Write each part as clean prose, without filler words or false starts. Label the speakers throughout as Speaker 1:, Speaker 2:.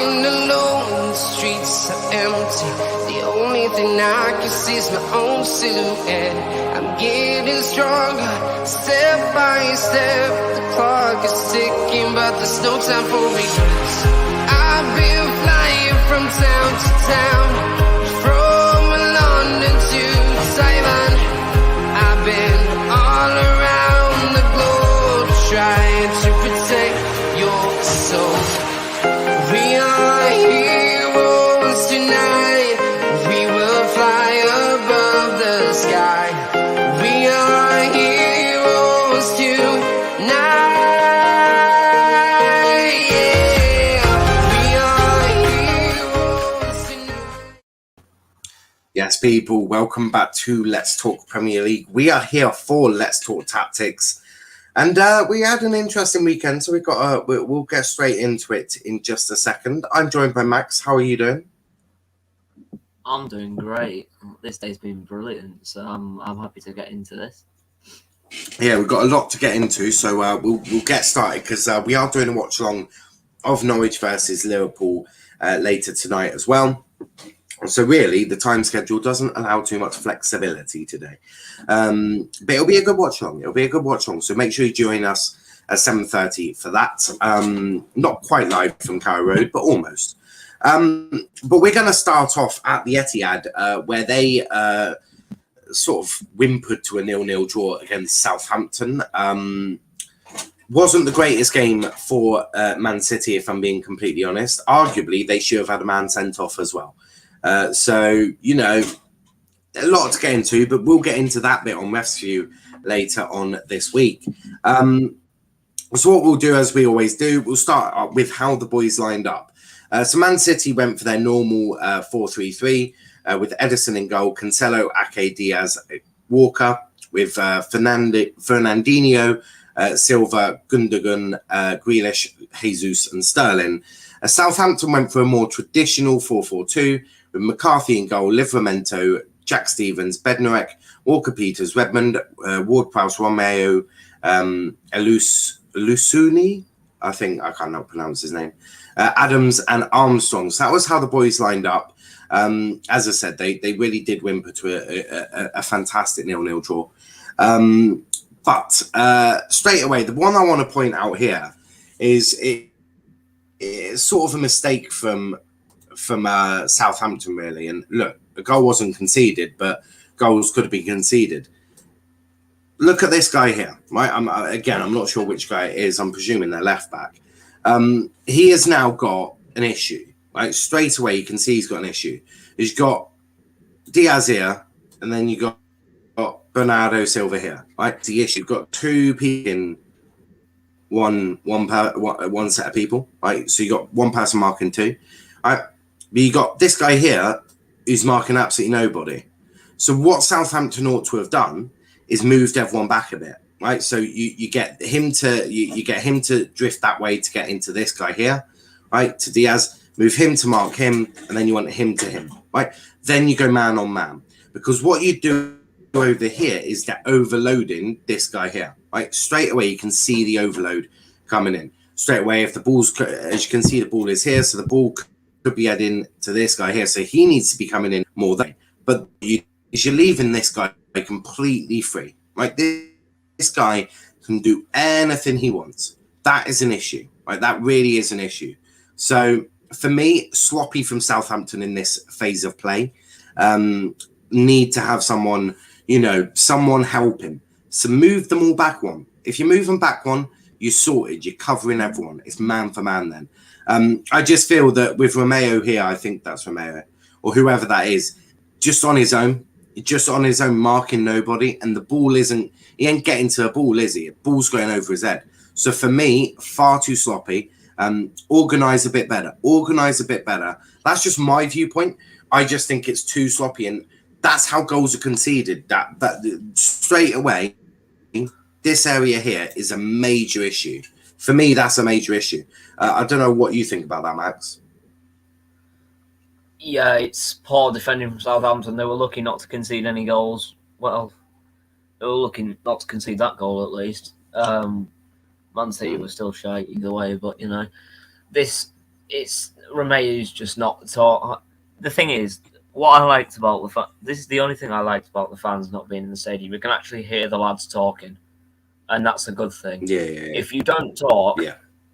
Speaker 1: walking alone, the streets are empty. The only thing I can see is my own silhouette. I'm getting stronger, step by step. The clock is ticking, but there's no time for regrets. I've been flying from town to town, from London to Taiwan. I've been all around the globe, trying to protect your soul. We are heroes tonight. We will fly above the sky. We are heroes tonight. Yeah, we are heroes tonight.
Speaker 2: Yes, people, welcome back to Let's Talk Premier League. We are here for Let's Talk Tactics. And we had an interesting weekend, so we'll get straight into it in just a second. I'm joined by Max. How are you doing?
Speaker 3: I'm doing great. This day's been brilliant, so I'm happy to get into this.
Speaker 2: Yeah, we've got a lot to get into, so we'll get started because we are doing a watch along of Norwich versus Liverpool later tonight as well. So really, the time schedule doesn't allow too much flexibility today. But it'll be a good watch along. So make sure you join us at 7:30 for that. Not quite live from Carrow Road, but almost. But we're going to start off at the Etihad, where they sort of whimpered to a 0-0 draw against Southampton. Wasn't the greatest game for Man City, if I'm being completely honest. Arguably, they should have had a man sent off as well. So, you know, a lot to get into, but we'll get into that bit on Rescue later on this week. So what we'll do, as we always do, we'll start up with how the boys lined up. So Man City went for their normal 4-3-3 with Edison in goal, Cancelo, Ake, Diaz, Walker, with Fernandinho, Silva, Gundogan, Grealish, Jesus and Sterling. Southampton went for a more traditional 4-4-2 with McCarthy in goal, Livramento, Jack Stevens, Bednarek, Walker-Peters, Redmond, Ward-Prowse, Romeo, Elusuni, I cannot pronounce his name, Adams and Armstrong. So that was how the boys lined up. As I said, they really did whimper to a fantastic 0-0 draw. But straight away, the one I want to point out here is it's sort of a mistake from Southampton, really. And look, the goal wasn't conceded, but goals could have been conceded. Look at this guy here, right? I'm not sure which guy it is. I'm presuming they're left back. He has now got an issue, right? Straight away, you can see he's got an issue. He's got Diaz here, and then you got Bernardo Silva here, right? The issue, you've got two people in one set of people, right? So you got one person marking two, right? But you got this guy here who's marking absolutely nobody. So what Southampton ought to have done is moved everyone back a bit, right? So you get him to drift that way to get into this guy here, right? To Diaz, move him to mark him, and then you want him to him, right? Then you go man on man, because what you do over here is that overloading this guy here, right? Straight away you can see the overload coming in. Straight away, if the ball's, as you can see, the ball is here, so the ball could be heading to this guy here, so he needs to be coming in more than. But you're leaving this guy completely free, right? This guy can do anything he wants. That is an issue, right? That really is an issue. So for me, sloppy from Southampton in this phase of play. Need to have someone, someone help him. So move them all back one. If you move them back one, you're sorted. You're covering everyone. It's man for man then. I just feel that with Romeo here, I think that's Romeo, or whoever that is, just on his own, marking nobody, and the ball he ain't getting to the ball, is he? The ball's going over his head. So for me, far too sloppy. Organise a bit better. That's just my viewpoint. I just think it's too sloppy, and that's how goals are conceded. That straight away, this area here is a major issue. For me, that's a major issue. I don't know what you think about that, Max.
Speaker 3: Yeah, it's poor defending from Southampton. They were lucky not to concede any goals. Well, they were lucky not to concede that goal at least. Man City was still shy either way, but this it's Romeu's just not taught. The thing is, what I liked about this is the only thing I liked about the fans not being in the stadium. We can actually hear the lads talking, and that's a good thing.
Speaker 2: Yeah.
Speaker 3: If you don't talk,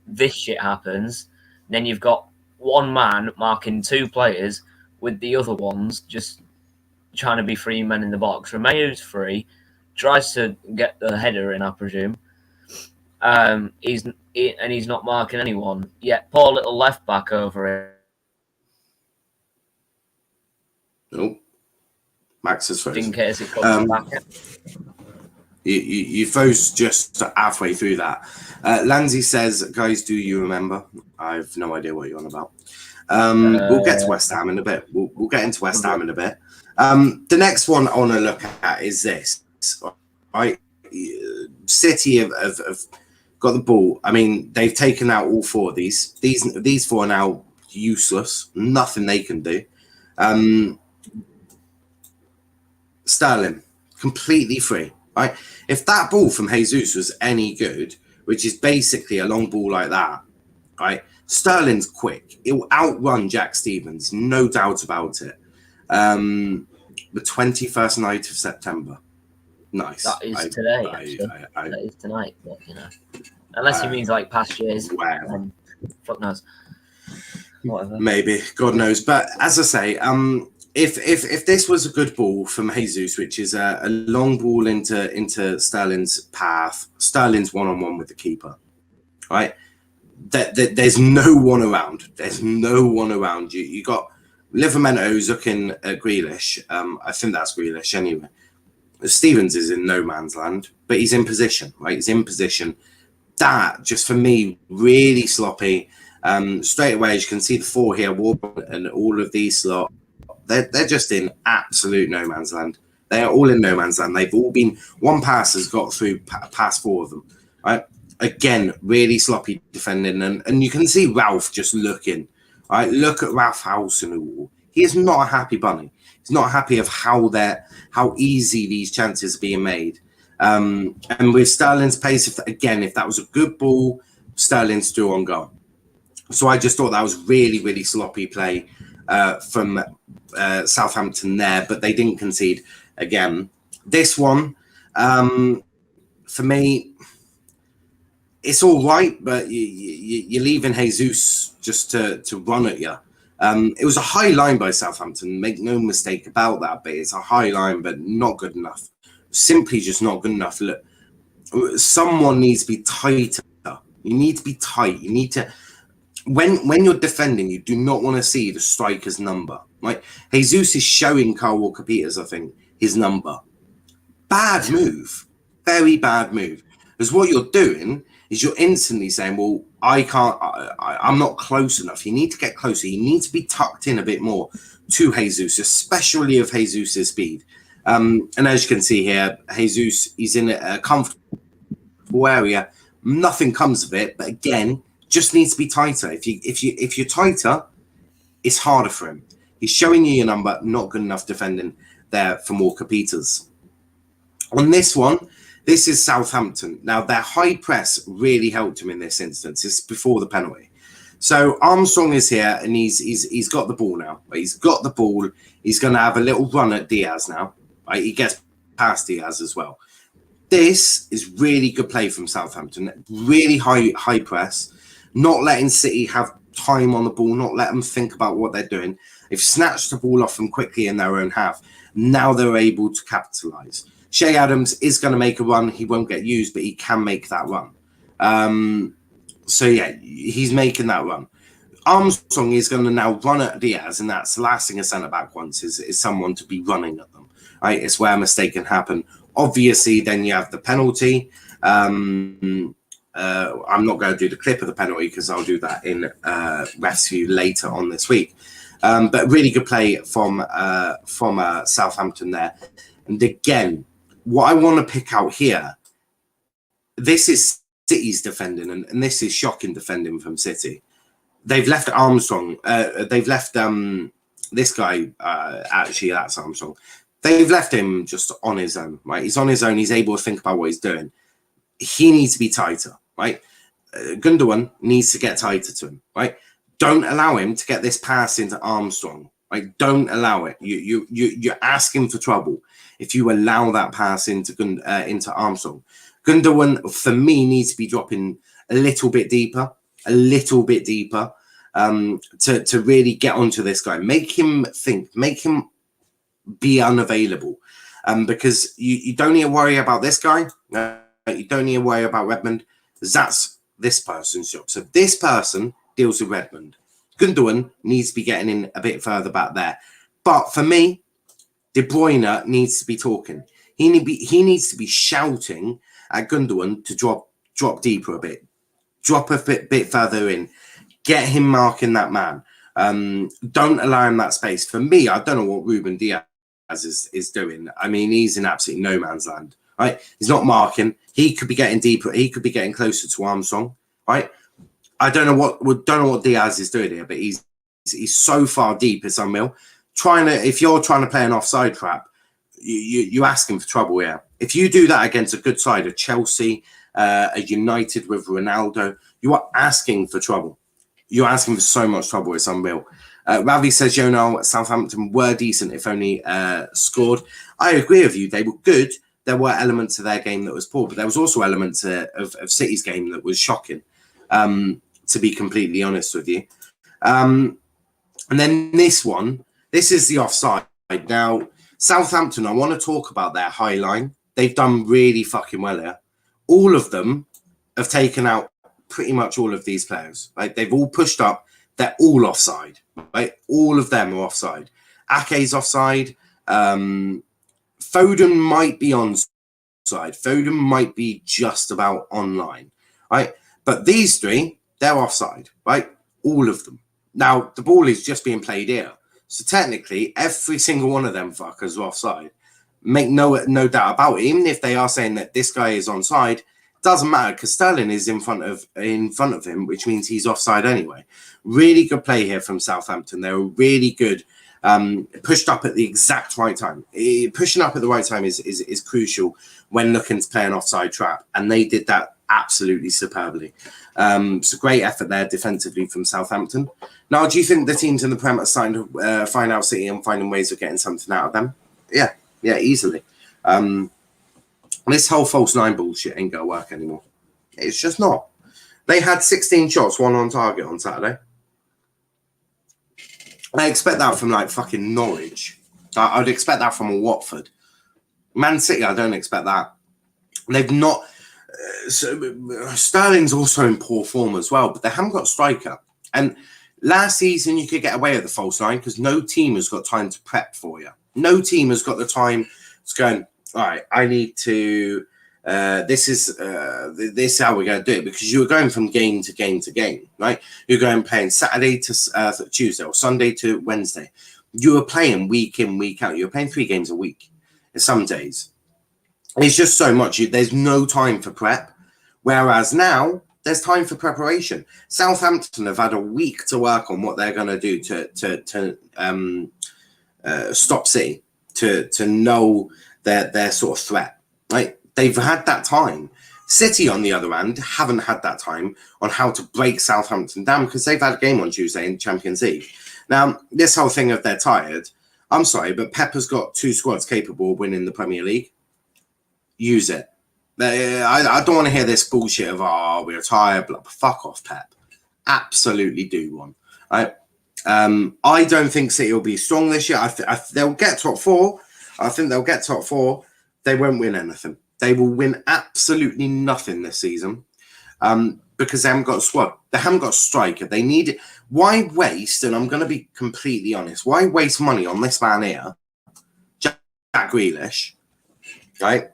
Speaker 3: this shit happens. Then you've got one man marking 2 players, with the other ones just trying to be 3 men in the box. Romeu's free, tries to get the header in, I presume. He's not marking anyone. Yet poor little left back over it.
Speaker 2: Nope. Max is frozen.
Speaker 3: In case it comes back.
Speaker 2: You froze just halfway through that. Lanzi says, guys, do you remember? I have no idea what you're on about. We'll get to West Ham in a bit. We'll get into West Ham in a bit. The next one I want to look at is this. City have got the ball. I mean, they've taken out all 4 of these. These 4 are now useless. Nothing they can do. Sterling, completely free. Right? If that ball from Jesus was any good, which is basically a long ball like that, right? Sterling's quick. It will outrun Jack Stevens, no doubt about it. The 21st night of September. Nice.
Speaker 3: That is today. That is tonight. But, unless he means like past years.
Speaker 2: Wow.
Speaker 3: Fuck knows. Whatever.
Speaker 2: Maybe, God knows. But as I say, if this was a good ball from Jesus, which is a long ball into Sterling's path, Sterling's 1-on-1 with the keeper, right? There's no one around. There's no one around. You got Livermento's looking at Grealish. I think that's Grealish anyway. Stevens is in no man's land, but he's in position, right? He's in position. That, just for me, really sloppy. Straight away, as you can see the 4 here, Warburton and all of these slot, they're just in absolute no man's land. They are all in no man's land. They've all been, one pass has got through past 4 of them, right? Again, really sloppy defending. And you can see Ralph just looking, right? Look at Ralph Hasenhuttl. He is not a happy bunny. He's not happy of how easy these chances are being made. And with Sterling's pace, if that was a good ball, Sterling's still on goal. So I just thought that was really, really sloppy play from Southampton there, but they didn't concede again. This one, for me, it's all right, but you're leaving Jesus just to run at you. It was a high line by Southampton, make no mistake about that, but it's a high line, but not good enough. Simply just not good enough. Look, someone needs to be tighter. You need to be tight. You need to... When you're defending, you do not want to see the striker's number. Right? Jesus is showing Kyle Walker-Peters, I think, his number. Bad move. Very bad move. Because what you're doing is you're instantly saying, well, I'm not close enough. You need to get closer. You need to be tucked in a bit more to Jesus, especially of Jesus' speed. And as you can see here, Jesus, he's in a comfortable area. Nothing comes of it, but again, just needs to be tighter. If you're tighter, it's harder for him. He's showing you your number, not good enough defending there from Walker-Peters. On this one, this is Southampton. Now, their high press really helped him in this instance. It's before the penalty. So Armstrong is here, and he's got the ball now. He's got the ball. He's going to have a little run at Diaz now. Right? He gets past Diaz as well. This is really good play from Southampton. Really high press. Not letting City have time on the ball. Not let them think about what they're doing. They've snatched the ball off them quickly in their own half. Now they're able to capitalise. Shea Adams is going to make a run. He won't get used, but he can make that run. So, yeah, he's making that run. Armstrong is going to now run at Diaz, and that's the last thing a centre-back wants is someone to be running at them. Right? It's where a mistake can happen. Obviously, then you have the penalty. I'm not going to do the clip of the penalty because I'll do that in Ref's View later on this week. But really good play from Southampton there. And again, what I want to pick out here, this is City's defending, and this is shocking defending from City. They've left Armstrong. They've left this guy. Actually, that's Armstrong. They've left him just on his own. Right, he's on his own. He's able to think about what he's doing. He needs to be tighter. Right, Gundogan needs to get tighter to him. Right, Don't allow him to get this pass into Armstrong. Like, don't allow it. You're asking for trouble if you allow that pass into Armstrong. Gundogan, for me, needs to be dropping a little bit deeper, to really get onto this guy. Make him think, make him be unavailable. Because you don't need to worry about this guy. You don't need to worry about Redmond. That's this person's job. So this person deals with Redmond. Gundogan needs to be getting in a bit further back there. But for me, De Bruyne needs to be talking. He needs to be shouting at Gundogan to drop deeper a bit. Drop a bit further in. Get him marking that man. Don't allow him that space. For me, I don't know what Ruben Diaz is doing. I mean, he's in absolutely no man's land. Right? He's not marking. He could be getting deeper. He could be getting closer to Armstrong. Right? I don't know what Diaz is doing here, but he's so far deep. It's unreal. If you're trying to play an offside trap, you asking for trouble here. If you do that against a good side, a Chelsea, a United with Ronaldo, you are asking for trouble. You're asking for so much trouble. It's unreal. Ravi says, Niall, Southampton were decent if only scored. I agree with you. They were good. There were elements of their game that was poor, but there was also elements of City's game that was shocking, to be completely honest with you. And then this is the offside. Now, Southampton, I want to talk about their high line. They've done really fucking well here. All of them have taken out pretty much all of these players. Right? They've all pushed up. They're all offside. Right? All of them are offside. Ake's offside. Foden might be onside. Foden might be just about online. Right? But these three, they're offside. Right? All of them. Now, the ball is just being played here. So technically, every single one of them fuckers are offside. Make no doubt about it. Even if they are saying that this guy is onside, doesn't matter because Sterling is in front of him, which means he's offside anyway. Really good play here from Southampton. They were really good, pushed up at the exact right time. Pushing up at the right time is crucial when looking to play an offside trap, and they did that absolutely superbly. It's a great effort there defensively from Southampton. Now, do you think the teams in the Prem are starting to find out City and finding ways of getting something out of them? Yeah, easily. This whole false nine bullshit ain't going to work anymore. It's just not. They had 16 shots, one on target on Saturday. I expect that from like fucking Norwich. I'd expect that from a Watford. Man City, I don't expect that. They've not... Sterling's also in poor form as well, but they haven't got a striker. And last season, you could get away with the false nine because no team has got time to prep for you. No team has got the time to go, all right, I need to, this is how we're going to do it, because you were going from game to game to game, right? You're going playing Saturday to Tuesday or Sunday to Wednesday. You were playing week in, week out. You're playing 3 games a week in some days. It's just so much. There's no time for prep. Whereas now, there's time for preparation. Southampton have had a week to work on what they're going to do to stop City, to know their sort of threat. Right? They've had that time. City, on the other hand, haven't had that time on how to break Southampton down because they've had a game on Tuesday in Champions League. Now, this whole thing of they're tired, I'm sorry, but Pep has got 2 squads capable of winning the Premier League. Use it. I don't want to hear this bullshit of, we're tired. Blah, fuck off, Pep. Absolutely do one. Right? I don't think City will be strong this year. They'll get top 4. I think they'll get top 4. They won't win anything. They will win absolutely nothing this season because they haven't got a squad. They haven't got a striker. They need it. Why waste, and I'm going to be completely honest, why waste money on this man here, Jack Grealish, right,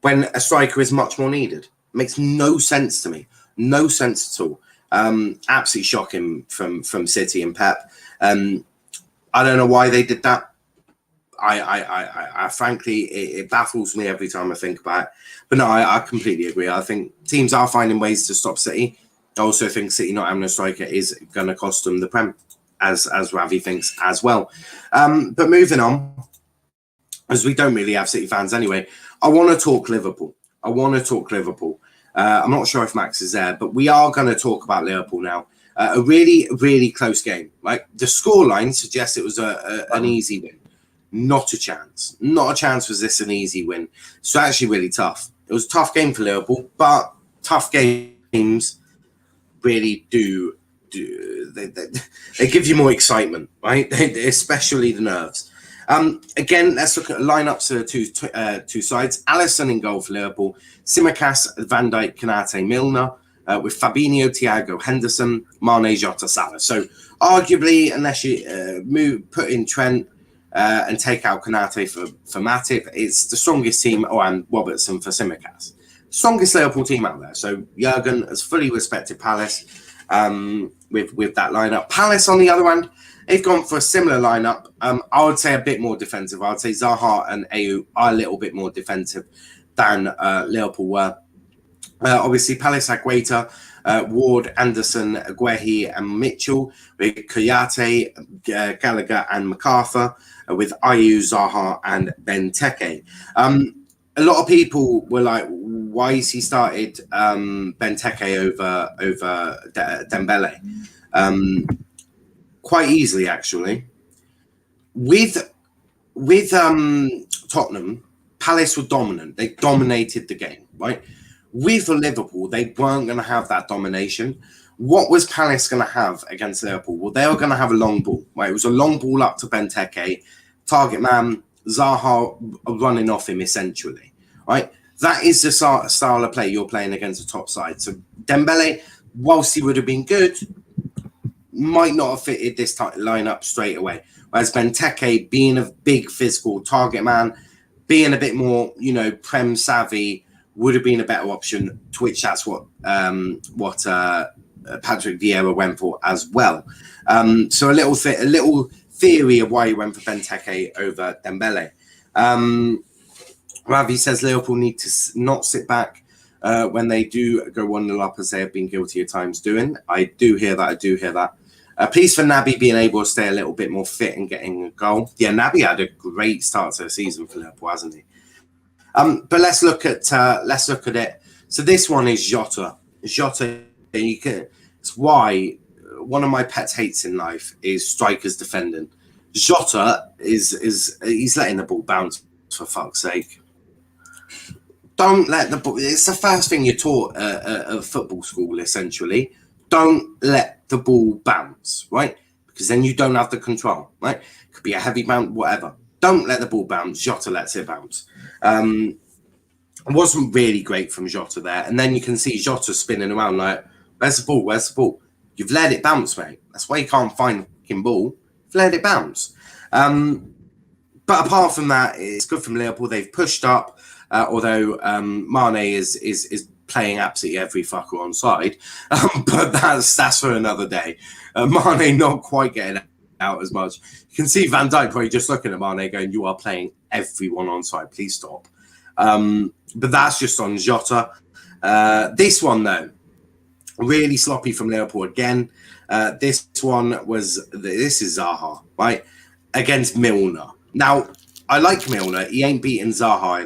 Speaker 2: when a striker is much more needed? It makes no sense to me. No sense at all. Absolutely shocking from City and Pep. I don't know why they did that. I frankly, it baffles me every time I think about it. But no, I completely agree. I think teams are finding ways to stop City. I also think City not having a striker is going to cost them the Prem, as Ravi thinks as well. But moving on, as we don't really have City fans anyway, I want to talk Liverpool. I'm not sure if Max is there, but we are going to talk about Liverpool now. A really, really close game. Right, the scoreline suggests it was an easy win. Not a chance. Not a chance was this an easy win. So actually really tough. It was a tough game for Liverpool, but tough games really do they give you more excitement, right? Especially the nerves. Again, let's look at lineups of two sides. Alisson in goal for Liverpool. Tsimikas, Van Dijk, Konate, Milner. With Fabinho, Thiago, Henderson, Mane, Jota, Salah. So arguably, unless you put in Trent and take out Konate for Matip, it's the strongest team. Oh, and Robertson for Tsimikas. Strongest Liverpool team out there. So Jurgen has fully respected Palace with that lineup. Palace, on the other hand, they've gone for a similar lineup. I would say a bit more defensive. I would say Zaha and Ayew are a little bit more defensive than Liverpool were. Obviously, Palace had Guaita, Ward, Anderson, Guehi, and Mitchell, with Kouyate, Gallagher, and MacArthur, with Ayew, Zaha, and Benteke. A lot of people were like, why is he started Benteke over Dembele? Quite easily, actually. With Tottenham, Palace were dominant. They dominated the game, right? With Liverpool, they weren't going to have that domination. What was Palace going to have against Liverpool? Well, they were going to have a long ball. Right? It was a long ball up to Benteke, target man, Zaha running off him essentially. Right? That is the style of play you're playing against a top side. So Dembele, whilst he would have been good, might not have fitted this lineup straight away. Whereas Benteke, being a big physical target man, being a bit more, Prem savvy, would have been a better option, to which that's what Patrick Vieira went for as well. So a little theory of why he went for Benteke over Dembele. Ravi says Liverpool need to not sit back when they do go 1-0 up, as they have been guilty at times doing. I do hear that. Pleased for Naby being able to stay a little bit more fit and getting a goal. Yeah, Naby had a great start to the season for Liverpool, hasn't he? But let's look at it. So this one is Jota. It's why one of my pet hates in life is strikers defending. Jota he's letting the ball bounce, for fuck's sake. Don't let the ball. It's the first thing you're taught at football school, essentially. Don't let the ball bounce, right? Because then you don't have the control, right? It could be a heavy bounce, whatever. Don't let the ball bounce. Jota lets it bounce. It wasn't really great from Jota there. And then you can see Jota spinning around like, where's the ball? You've let it bounce, mate. That's why you can't find the fucking ball. You've let it bounce. But apart from that, it's good from Liverpool. They've pushed up, although Mane is playing absolutely every fucker on side. But that's for another day. Mane not quite getting out as much. You can see Van Dijk probably just looking at Mane going, you are playing everyone on side. Please stop. But that's just on Jota. This one, though, really sloppy from Liverpool again. This is Zaha, right? Against Milner. Now, I like Milner. He ain't beaten Zaha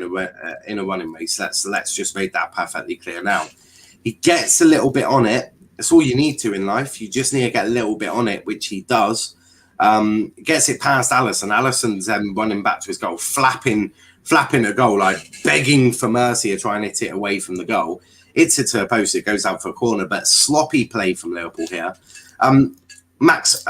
Speaker 2: in a running race. Let's just make that perfectly clear now. He gets a little bit on it. That's all you need to in life. You just need to get a little bit on it, which he does. Gets it past Alisson. Alisson's running back to his goal, flapping a goal, like begging for mercy to try and hit it away from the goal. It's it to a post. It goes out for a corner, but sloppy play from Liverpool here. Max,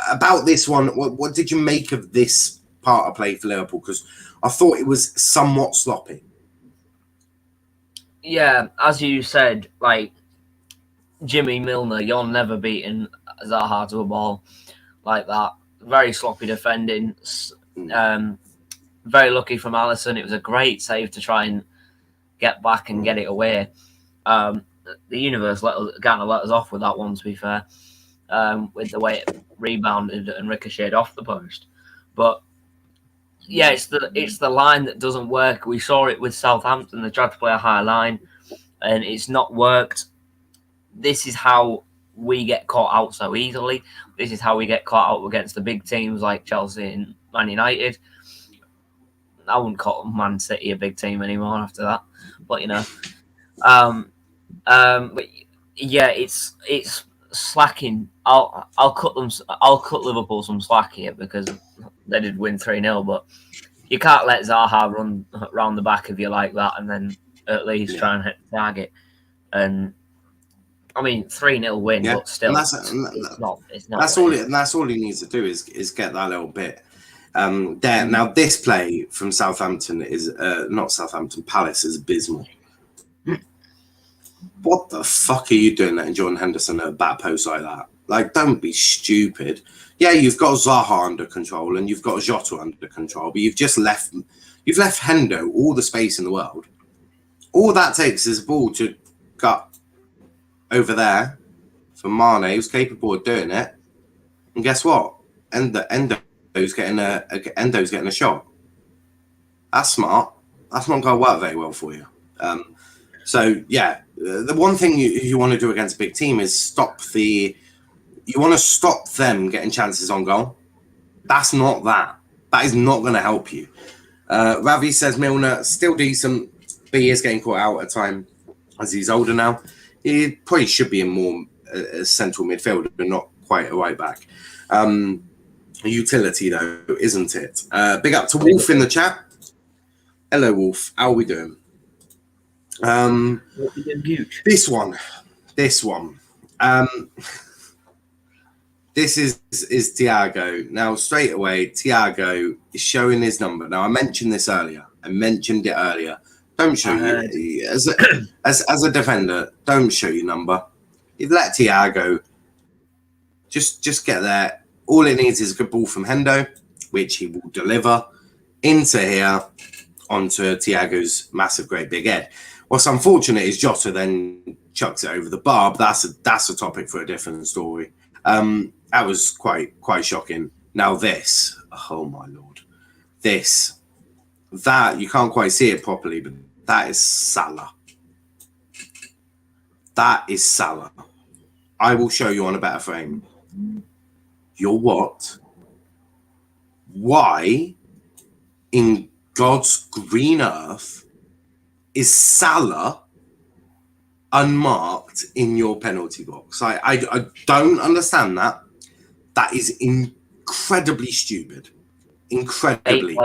Speaker 2: about this one, what did you make of this part of play for Liverpool? Because I thought it was somewhat sloppy.
Speaker 3: Yeah, as you said, like Jimmy Milner, you're never beating Zaha to a ball like that. Very sloppy defending. Very lucky from Alisson. It was a great save to try and get back and get it away. The universe can't have let us off with that one, to be fair, with the way it rebounded and ricocheted off the post. But yeah, it's the line that doesn't work. We saw it with Southampton. They tried to play a high line, and it's not worked. This is how we get caught out so easily. This is how we get caught out against the big teams like Chelsea and Man United. I wouldn't call Man City a big team anymore after that, but but yeah, it's slacking. I'll cut them. I'll cut Liverpool some slack here because they did win 3-0, but you can't let Zaha run round the back of you like that and then at least try and hit the target. And I mean, 3-0 win, but still, it's not.
Speaker 2: That's all. That's all he needs to do is get that little bit there. Now, this play from Southampton is not Southampton. Palace is abysmal. What the fuck are you doing letting Jordan Henderson at a back post like that? Like, don't be stupid. Yeah, you've got Zaha under control and you've got Jota under control, but you've left Hendo all the space in the world. All that takes is a ball to gut over there for Mane, who's capable of doing it. And guess what? Endo's getting a shot. That's smart. That's not going to work very well for you. So yeah, the one thing you want to do against a big team is you want to stop them getting chances on goal. That's not that. That is not going to help you. Ravi says Milner still decent, but he is getting caught out at time as he's older now. He probably should be in more central midfield, but not quite a right back. Utility though, isn't it? Big up to Wolf in the chat. Hello, Wolf. How are we doing? This one. This is Thiago. Now, straight away, Thiago is showing his number. Now, I mentioned this earlier. Don't show you as a defender. Don't show your number. You let Thiago just get there. All it needs is a good ball from Hendo, which he will deliver into here onto Thiago's massive, great big head. What's unfortunate is Jota then chucks it over the bar. But that's a topic for a different story. That was quite shocking. Now this, oh my lord, that you can't quite see it properly, but that is Salah. That is Salah. I will show you on a better frame. You're what? Why in God's green earth is Salah unmarked in your penalty box? I don't understand that. That is incredibly stupid. Incredibly.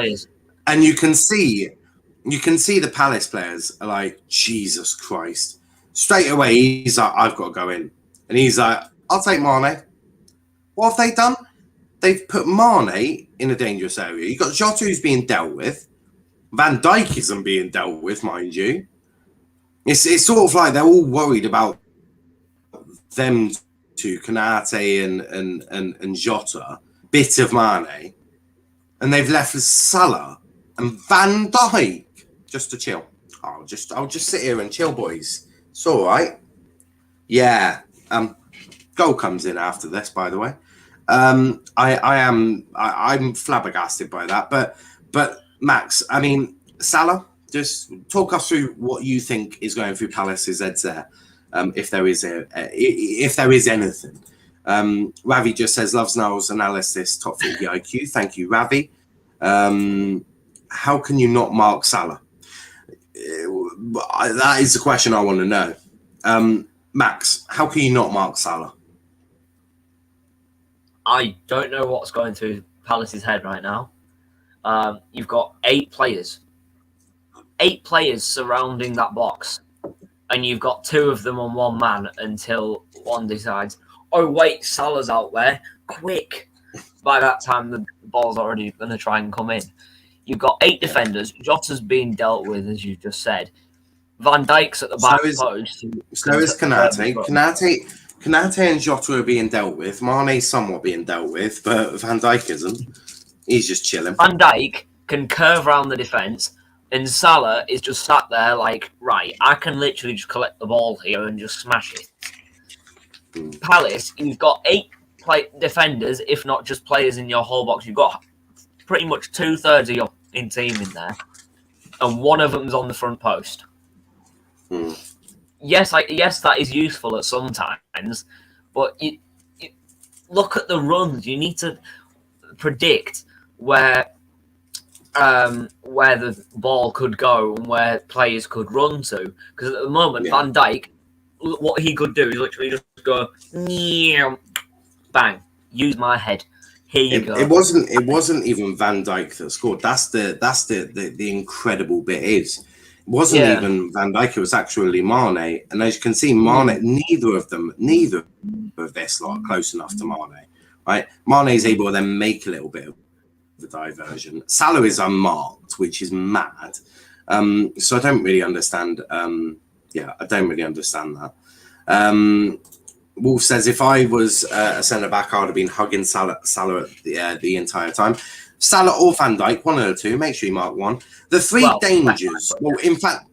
Speaker 2: And you can see the Palace players are like, Jesus Christ. Straight away, he's like, I've got to go in. And he's like, I'll take Mane. What have they done? They've put Mane in a dangerous area. You've got Jota who's being dealt with. Van Dijk isn't being dealt with, mind you. It's sort of like they're all worried about them two, Konate and Jota, bit of Mane, and they've left Salah and Van Dijk just to chill. I'll just sit here and chill, boys. It's all right. Yeah. Goal comes in after this, by the way. I'm flabbergasted by that, but Max, I mean, Salah, just talk us through what you think is going through Palace's heads there, if there is anything. Ravi just says loves Niall's analysis, top 50 IQ. Thank you, Ravi. How can you not mark Salah? That is the question I want to know. Max, how can you not mark Salah?
Speaker 3: I don't know what's going through Palace's head right now. You've got 8 players surrounding that box, and you've got 2 of them on one man until one decides, oh wait, Salah's out there, quick. By that time, the ball's already going to try and come in. You've got 8 defenders. Jota's being dealt with, as you just said. Van Dijk's at the back post.
Speaker 2: So is Konate. Konate and Jota are being dealt with. Mane's somewhat being dealt with, but Van Dijk isn't. He's just chilling.
Speaker 3: Van Dijk can curve around the defence, and Salah is just sat there like, right, I can literally just collect the ball here and just smash it. Palace, you've got 8 defenders, if not just players in your whole box. You've got pretty much 2/3 of your team in there, and one of them's on the front post. Yes, that is useful at some times, but you look at the runs. You need to predict where the ball could go and where players could run to. Because at the moment, Van Dijk, what he could do is literally just go, bang, use my head. Here you go.
Speaker 2: It wasn't even Van Dijk that scored. That's the incredible bit is. It wasn't even Van Dijk, it was actually Mane. And as you can see, Mane, neither of this lot are close enough to Mane. Right? Mane is able to then make a little bit of the diversion. Salah is unmarked, which is mad. So I don't really understand. I don't really understand that. Wolf says, if I was a centre-back, I would have been hugging Salah the entire time. Salah or Van Dijk, one of the two. Make sure you mark one. The three dangers. Well, in fact,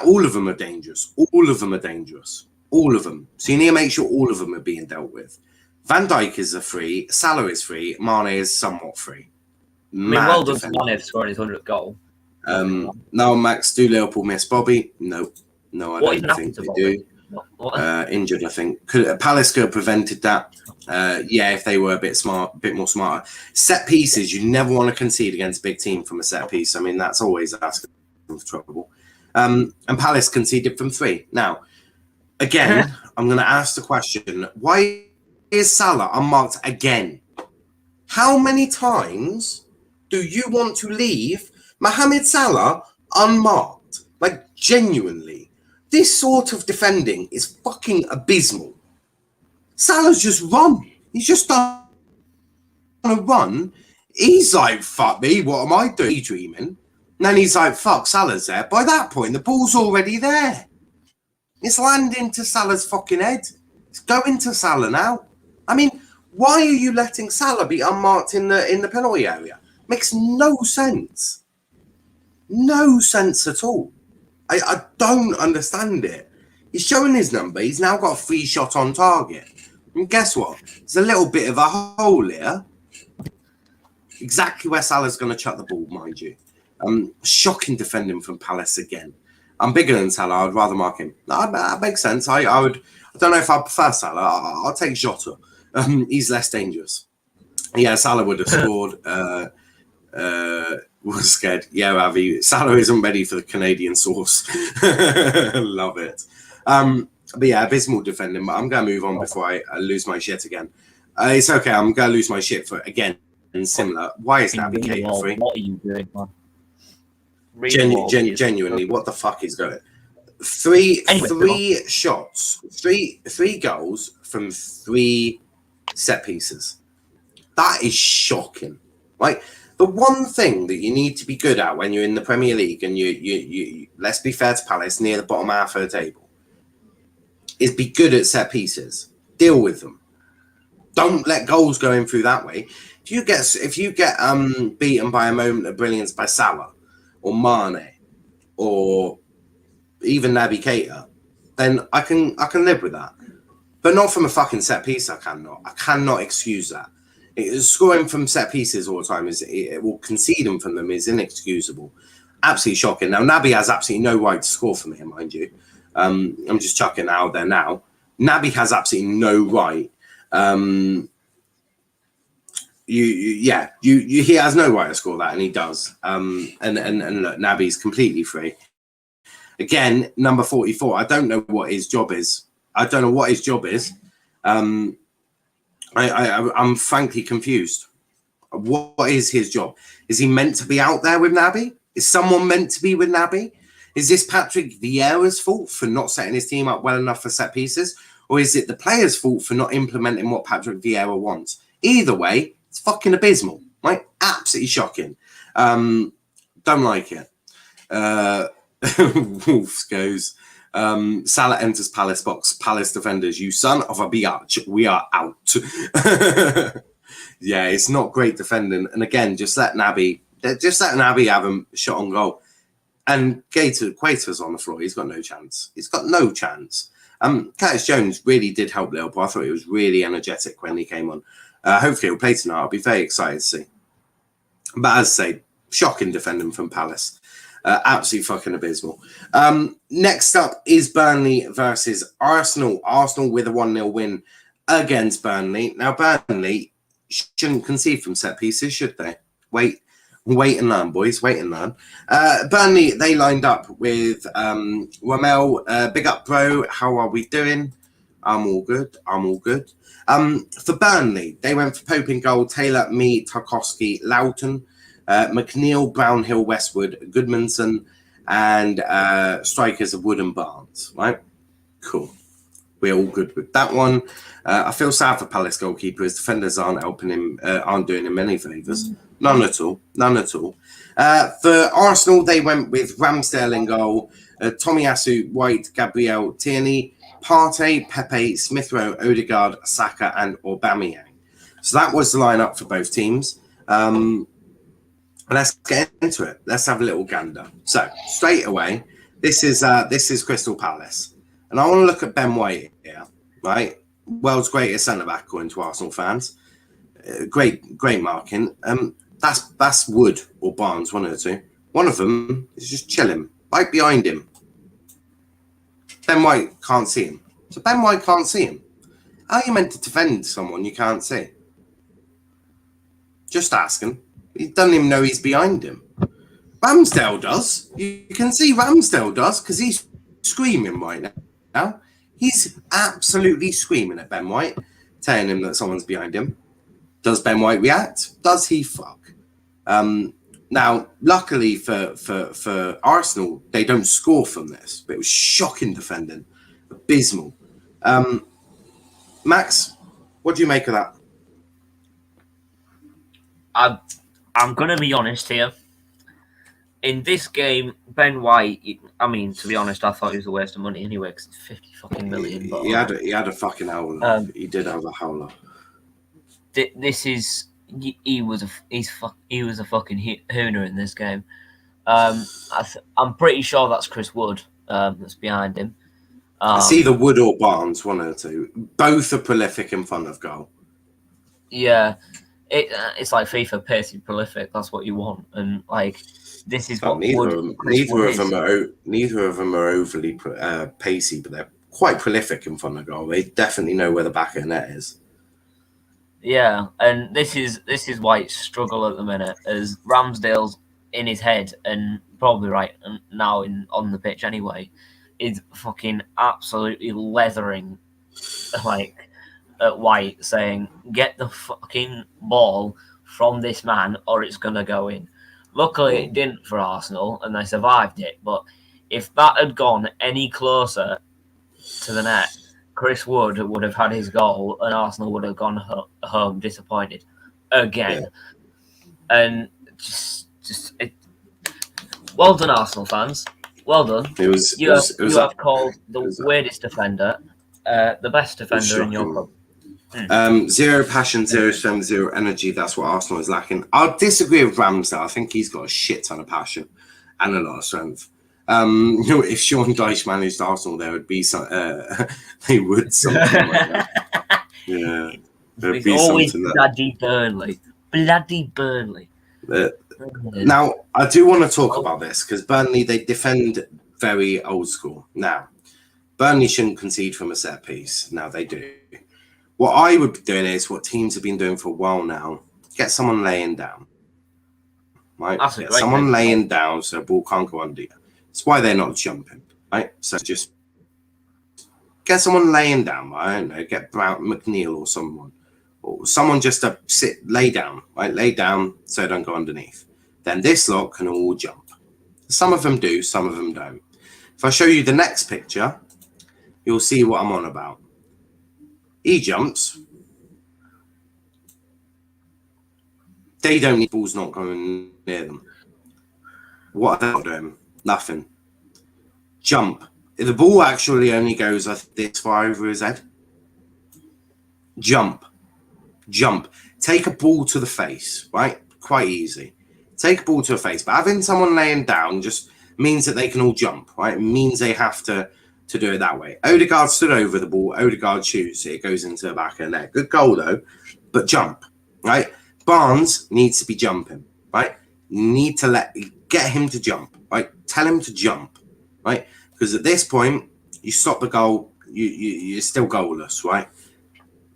Speaker 2: all of them are dangerous. All of them are dangerous. All of them. So you need to make sure all of them are being dealt with. Van Dijk is a free. Salah is free. Mane is somewhat free.
Speaker 3: I mean, well done to Mane for scoring his 100th goal.
Speaker 2: Now, Max, do Liverpool miss Bobby? No, I don't think they do. Injured, I think. Palace could have prevented that. If they were a bit more smarter. Set pieces, you never want to concede against a big team from a set piece. I mean, that's always asking for trouble. And Palace conceded from 3. Now, again, I'm going to ask the question: why is Salah unmarked again? How many times do you want to leave Mohamed Salah unmarked? Like, genuinely. This sort of defending is fucking abysmal. Salah's just run. He's just done a run. He's like, fuck me, what am I doing? Dreaming. And then he's like, fuck, Salah's there. By that point, the ball's already there. It's landing to Salah's fucking head. It's going to Salah now. I mean, why are you letting Salah be unmarked in the penalty area? Makes no sense. No sense at all. I don't understand it. He's showing his number. He's now got a free shot on target. And guess what? There's a little bit of a hole here. Exactly where Salah's going to chuck the ball, mind you. Shocking defending from Palace again. I'm bigger than Salah. I'd rather mark him. That makes sense. I don't know if I prefer Salah. I'll take Jota. He's less dangerous. Yeah, Salah would have scored. Was scared. Yeah, Ravi. Salah isn't ready for the Canadian sauce. Love it. But yeah, abysmal defending. But I'm going to move on before I lose my shit again. It's okay. I'm going to lose my shit for again. And similar. Why is Naby Keita free?
Speaker 3: What are you doing, man?
Speaker 2: Genuinely, what the fuck is going? Three shots, three goals from 3 set pieces. That is shocking. Right? The one thing that you need to be good at when you're in the Premier League and you let's be fair to Palace, near the bottom half of the table, is be good at set pieces. Deal with them. Don't let goals go in through that way. If you get beaten by a moment of brilliance by Salah or Mane or even Naby Keita, then I can live with that. But not from a fucking set piece. I cannot excuse that. Scoring from set pieces all the time conceding from them is inexcusable. Absolutely shocking. Now, Naby has absolutely no right to score from here, mind you. I'm just chucking it out there now. Naby has absolutely no right. He has no right to score that, and he does. And look, Naby's completely free. Again, number 44. I don't know what his job is. I'm frankly confused. What is his job? Is he meant to be out there with Naby? Is someone meant to be with Naby? Is this Patrick Vieira's fault for not setting his team up well enough for set pieces? Or is it the player's fault for not implementing what Patrick Vieira wants? Either way, it's fucking abysmal. Right? Absolutely shocking. Don't like it. Wolves goes... Salah enters Palace box. Palace defenders, you son of a biatch, we are out. Yeah, it's not great defending. And again, just let Naby have a shot on goal. And Quater's on the floor. He's got no chance. Curtis Jones really did help Liverpool. I thought he was really energetic when he came on. Hopefully he'll play tonight. I'll be very excited to see. But as I say, shocking defending from Palace. Absolutely fucking abysmal. Next up is Burnley versus Arsenal. Arsenal with a 1-0 win against Burnley. Now, Burnley shouldn't concede from set pieces, should they? Wait and learn, boys. Wait and learn. Burnley, they lined up with Ramel. Big up, bro. How are we doing? I'm all good. For Burnley, they went for Pope in goal, Taylor, me, Tarkowski, Loughton, McNeil, Brownhill, Westwood, Goodmanson, and strikers of Wood and Barnes, right? Cool. We're all good with that one. I feel sad for Palace goalkeeper. His defenders aren't helping him, aren't doing him any favours. None at all. For Arsenal, they went with Ramsdale in goal, Tomiyasu, White, Gabriel, Tierney, Partey, Pepe, Smith Rowe, Odegaard, Saka, and Aubameyang. So that was the lineup for both teams. Let's get into it. Let's have a little gander. So straight away, this is Crystal Palace, and I want to look at Ben White here, right? World's greatest centre back according to Arsenal fans. Great marking. That's Wood or Barnes, one of the two. One of them is just chilling right behind him. Ben White can't see him. So Ben White can't see him. How are you meant to defend someone you can't see? Just asking. He doesn't even know he's behind him. Ramsdale does. You can see Ramsdale does because he's screaming right now. He's absolutely screaming at Ben White, telling him that someone's behind him. Does Ben White react? Does he fuck? Now, luckily for Arsenal, they don't score from this. But it was shocking defending. Abysmal. Max, what do you make of that?
Speaker 3: I'm going to be honest here. In this game, Ben White, to be honest, I thought he was a waste of money anyway because it's 50 fucking million. But
Speaker 2: he had a fucking howler. He did have a howler.
Speaker 3: He was a fucking hooner in this game. I'm pretty sure that's Chris Wood that's behind him.
Speaker 2: It's either Wood or Barnes, one of the two. Both are prolific in front of goal.
Speaker 3: Yeah, it's like FIFA pacey prolific. That's what you want, and like this is what
Speaker 2: neither of them are overly pacey, but they're quite prolific in front of goal. They definitely know where the back of the net is.
Speaker 3: Yeah, and this is White's struggle at the minute, as Ramsdale's in his head and probably right now on the pitch anyway, is fucking absolutely leathering like at White, saying, "Get the fucking ball from this man, or it's gonna go in." Luckily, it didn't for Arsenal, and they survived it. But if that had gone any closer to the net, Chris Wood would have had his goal, and Arsenal would have gone home disappointed again. Yeah. And well done, Arsenal fans. Well done. You have called the weirdest defender the best defender in your club.
Speaker 2: Zero passion, zero strength, zero energy. That's what Arsenal is lacking. I'll disagree with Ramsdale. I think he's got a shit ton of passion and a lot of strength. If Sean Dyche managed Arsenal, there would be some. They would something like that. Yeah, there'd be
Speaker 3: always
Speaker 2: something.
Speaker 3: Bloody Burnley.
Speaker 2: Now, I do want to talk about this because Burnley, they defend very old school. Now, Burnley shouldn't concede from a set piece. Now they do. What I would be doing is what teams have been doing for a while now: get someone laying down. Right, get someone laying down so the ball can't go under you. That's why they're not jumping, right? So just get someone laying down, right? I don't know, get McNeil or someone just to lay down, right? Lay down so they don't go underneath. Then this lot can all jump. Some of them do, some of them don't. If I show you the next picture, you'll see what I'm on about. He jumps. They don't need balls not going near them. What are they doing? Nothing. Jump. The ball actually only goes this far over his head. Jump. Take a ball to the face, right? Quite easy. Take a ball to the face. But having someone laying down just means that they can all jump, right? It means they have to do it that way. Odegaard stood over the ball. Odegaard shoots it. It goes into the back of the net. Good goal, though. But jump, right? Barnes needs to be jumping, right? You need to get him to jump, right? Tell him to jump, right? Because at this point, you stop the goal, you're still goalless, right?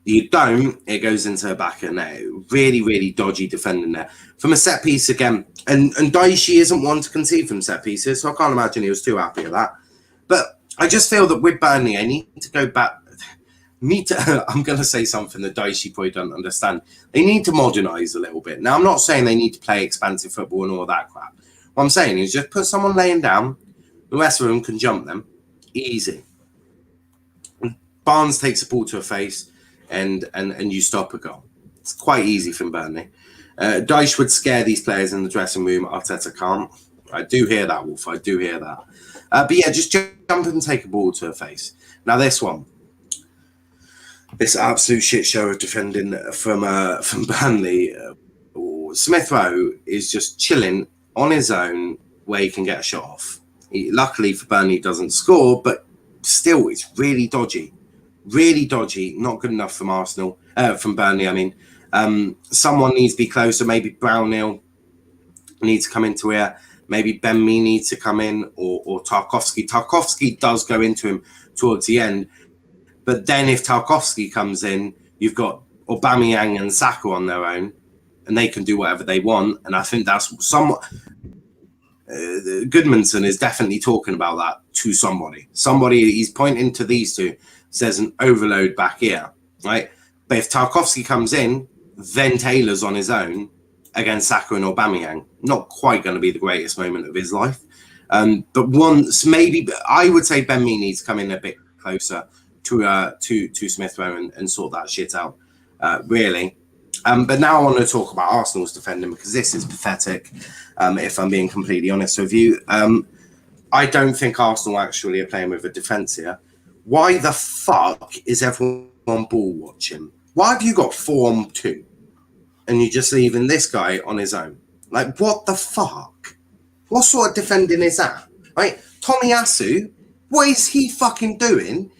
Speaker 2: You don't, it goes into the back of the net. Really, really dodgy defending there. From a set piece again, and Daishi isn't one to concede from set pieces, so I can't imagine he was too happy with that. But I just feel that with Burnley, I need to go back. I'm going to say something that Dicey probably don't understand. They need to modernise a little bit. Now, I'm not saying they need to play expansive football and all that crap. What I'm saying is just put someone laying down, the rest of them can jump them. Easy. Barnes takes the ball to a face and you stop a goal. It's quite easy from Burnley. Dyche would scare these players in the dressing room. Arteta can't. I do hear that, Wolf. I do hear that. But yeah, just jump and take a ball to a face. Now this one. This absolute shit show of defending from Burnley. Smith Rowe is just chilling on his own where he can get a shot off. Luckily for Burnley, he doesn't score, but still, it's really dodgy. Really dodgy. Not good enough from Arsenal. From Burnley, I mean. Someone needs to be closer. Maybe Brownhill needs to come into here. Maybe Ben Mee needs to come in, or Tarkowski. Tarkowski does go into him towards the end. But then if Tarkowski comes in, you've got Aubameyang and Saka on their own, and they can do whatever they want. And I think that's somewhat... Goodmanson is definitely talking about that to somebody. Somebody, he's pointing to these two, says an overload back here, right? But if Tarkowski comes in, then Taylor's on his own against Saka and Aubameyang. Not quite going to be the greatest moment of his life. But once, maybe, I would say Ben Mee needs to come in a bit closer to Smith Rowe and sort that shit out, really. But now I want to talk about Arsenal's defending, because this is pathetic, if I'm being completely honest with you. I don't think Arsenal actually are playing with a defence here. Why the fuck is everyone ball watching? Why have you got 4-on-2 and you're just leaving this guy on his own? Like, what the fuck? What sort of defending is that? Right? Tomiyasu, what is he fucking doing?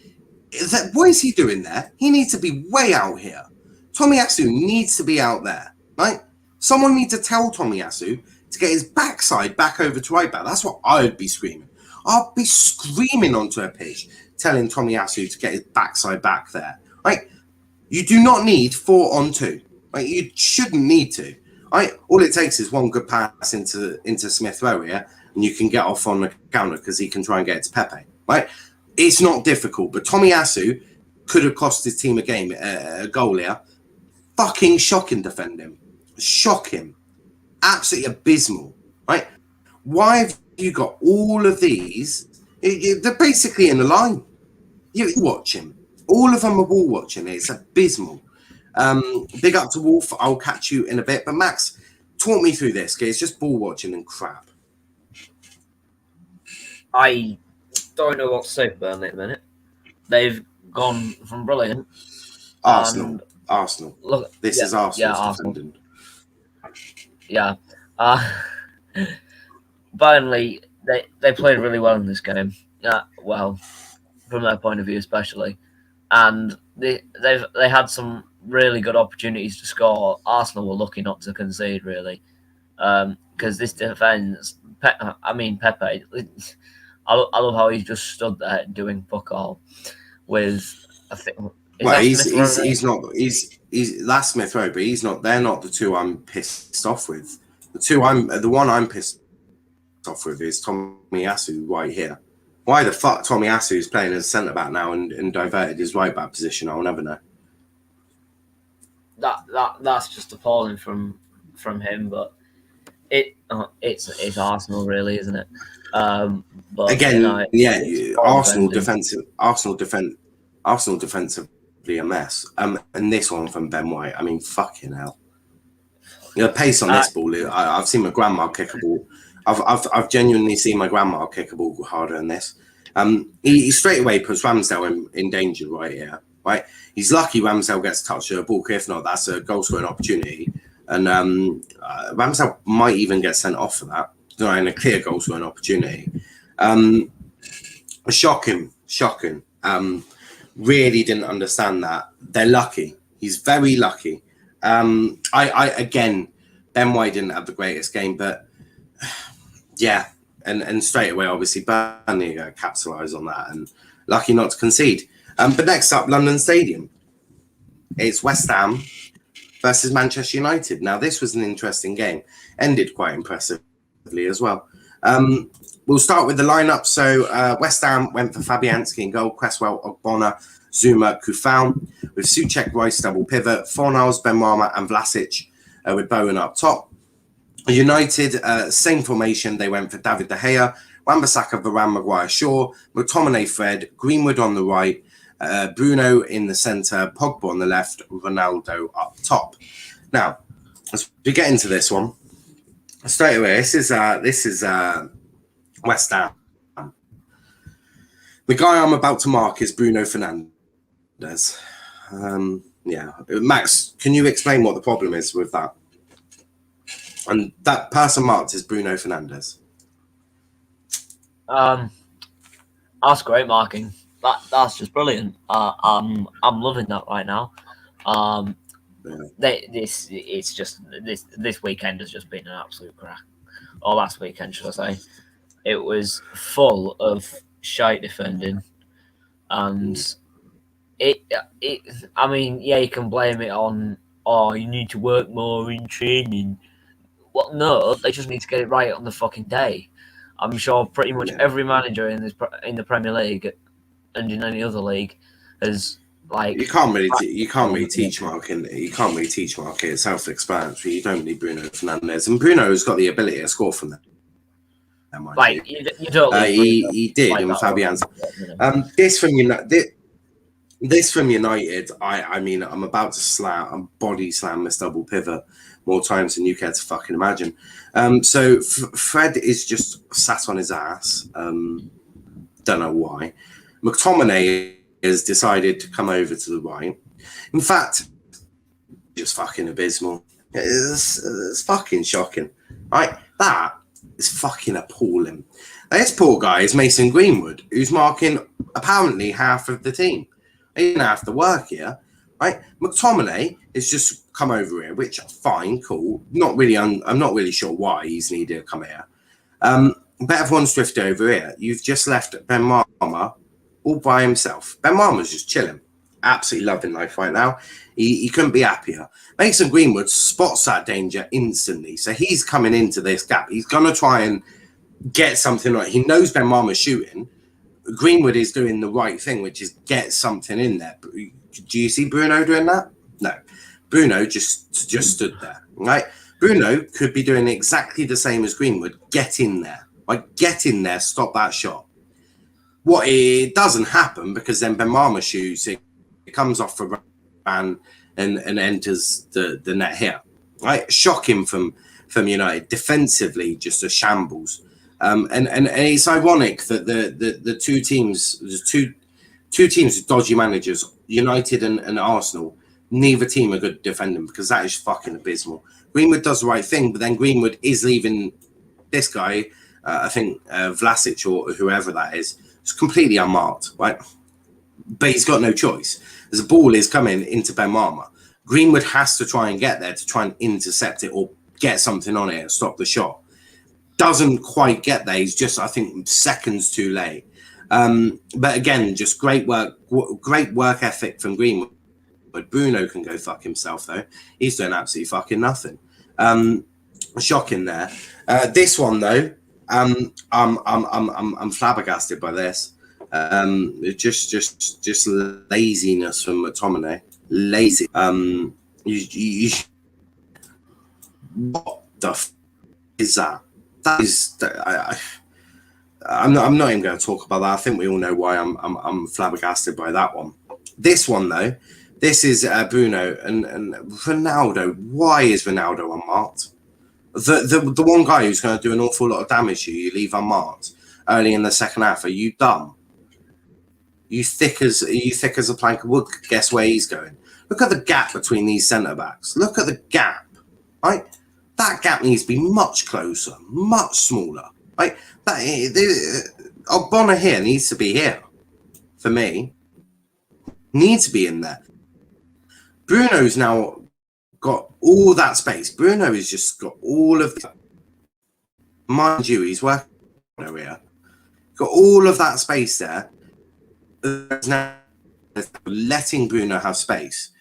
Speaker 2: What is he doing there? He needs to be way out here. Tomiyasu needs to be out there, right? Someone needs to tell Tomiyasu to get his backside back over to right back. That's what I would be screaming. I'll be screaming onto a pitch, telling Tomiyasu to get his backside back there, right? You do not need 4-on-2. Right? You shouldn't need to. Right? All it takes is one good pass into Smith Rowe here, and you can get off on the counter because he can try and get it to Pepe. Right? It's not difficult, but Tomiyasu could have cost his team a goal here. Fucking shocking defending. Shocking. Absolutely abysmal. Right? Why have you got all of these? They're basically in a line. You watch him. All of them are ball watching. It's abysmal. Big up to Wolf. I'll catch you in a bit. But Max, talk me through this. Okay? It's just ball watching and crap.
Speaker 3: I don't know what to say for Burnley at the minute. They've gone from brilliant.
Speaker 2: Arsenal. Look, this is Arsenal's defending.
Speaker 3: Yeah. Burnley, they played really well in this game. Well, from their point of view especially. And they had some really good opportunities to score. Arsenal were lucky not to concede, really. Because this defence, Pepe, I love how he just stood there doing fuck all with, I think...
Speaker 2: Well, he's not that's Smith Rowe, but he's not. They're not the two I'm pissed off with. The one I'm pissed off with is Tomiyasu right here. Why the fuck Tomiyasu is playing as centre back now and diverted his right back position? I'll never know.
Speaker 3: That's just appalling from him, but it's Arsenal, really, isn't it? But again,
Speaker 2: Arsenal defensively a mess. And this one from Ben White, I mean, fucking hell. You know, pace on this ball. I've seen my grandma kick a ball. I've genuinely seen my grandma kick a ball harder than this. He straight away puts Ramsdale in danger right here. Right, he's lucky Ramsdale gets touched with a ball. If not, that's a goal scoring opportunity. And Ramsdale might even get sent off for that. In a clear goal scoring opportunity. Shocking. Really didn't understand that. They're lucky. He's very lucky. Again, Ben White didn't have the greatest game, but yeah, and straight away, obviously, Burnley capitalised on that and lucky not to concede. But next up, London Stadium. It's West Ham versus Manchester United. Now, this was an interesting game. Ended quite impressively as well. We'll start with the lineup. So West Ham went for Fabianski in goal, Cresswell, Ogbonna, Zuma, Kufal, with Souček, Rice double pivot, Fornals, Benrahma and Vlasic with Bowen up top. United, same formation. They went for David De Gea, Wan-Bissaka, Varane, Maguire, Shaw, McTominay, Fred, Greenwood on the right, Bruno in the centre, Pogba on the left, Ronaldo up top. Now, as we get into this one, straight away, this is West Ham. The guy I'm about to mark is Bruno Fernandes. Max, can you explain what the problem is with that? And that person marked is Bruno Fernandes.
Speaker 3: That's great marking. That's just brilliant. I'm loving that right now. This weekend has just been an absolute crack. Or last weekend, should I say? It was full of shite defending, and I mean, you can blame it on you need to work more in training. Well, no, they just need to get it right on the fucking day. I'm sure pretty much every manager in the Premier League and in any other league has
Speaker 2: you can't really teach marking. You can't really teach marking. It's self-explanatory. You don't need Bruno Fernandes, and Bruno's got the ability to score from there.
Speaker 3: You don't.
Speaker 2: He did in Fabian's. This from United. I mean, I'm about to body slam this double pivot more times than you care to fucking imagine. So Fred is just sat on his ass. Don't know why. McTominay has decided to come over to the right. In fact, just fucking abysmal. It's fucking shocking. Right, that is fucking appalling. This poor guy is Mason Greenwood, who's marking apparently half of the team. He didn't have to work here, right? McTominay has just come over here, which fine, cool. Not really. I'm not really sure why he's needed to come here. But everyone's drifted over here. You've just left Benrahma all by himself. Benrahma's just chilling, absolutely loving life right now. He couldn't be happier. Mason Greenwood spots that danger instantly, so he's coming into this gap. He's gonna try and get something right. He knows Benrahma's shooting. Greenwood is doing the right thing, which is get something in there. Do you see Bruno doing that? No. Bruno just stood there, right? Bruno could be doing exactly the same as Greenwood. Get in there. Like, get in there, stop that shot. What it doesn't happen because then Benrahma shoots, it comes off for and enters the net here. Right? Shocking from United. Defensively, just a shambles. And it's ironic that the two teams with dodgy managers, United and Arsenal, neither team are good defending because that is fucking abysmal. Greenwood does the right thing, but then Greenwood is leaving this guy, I think Vlasic or whoever that is, it's completely unmarked, right? But he's got no choice. As the ball is coming into Benrahma, Greenwood has to try and get there to try and intercept it or get something on it and stop the shot. Doesn't quite get there. He's just, I think, seconds too late. But again, just great work ethic from Greenwood. But Bruno can go fuck himself though. He's doing absolutely fucking nothing. Shocking there. This one though, I'm flabbergasted by this. Just laziness from McTominay. Lazy. What the f is that? That is. I'm not even going to talk about that. I think we all know why I'm flabbergasted by that one. This one though, this is Bruno and Ronaldo. Why is Ronaldo unmarked? The one guy who's going to do an awful lot of damage to you, you leave unmarked early in the second half. Are you dumb? Are you thick as a plank of wood? Guess where he's going? Look at the gap between these centre backs. Look at the gap, right? That gap needs to be much closer, much smaller. Right? Ogbonna here needs to be here. For me, needs to be in there. Bruno's now got all that space. Bruno has just got all of the, mind you, he's working here. Got all of that space there. Now letting Bruno have space.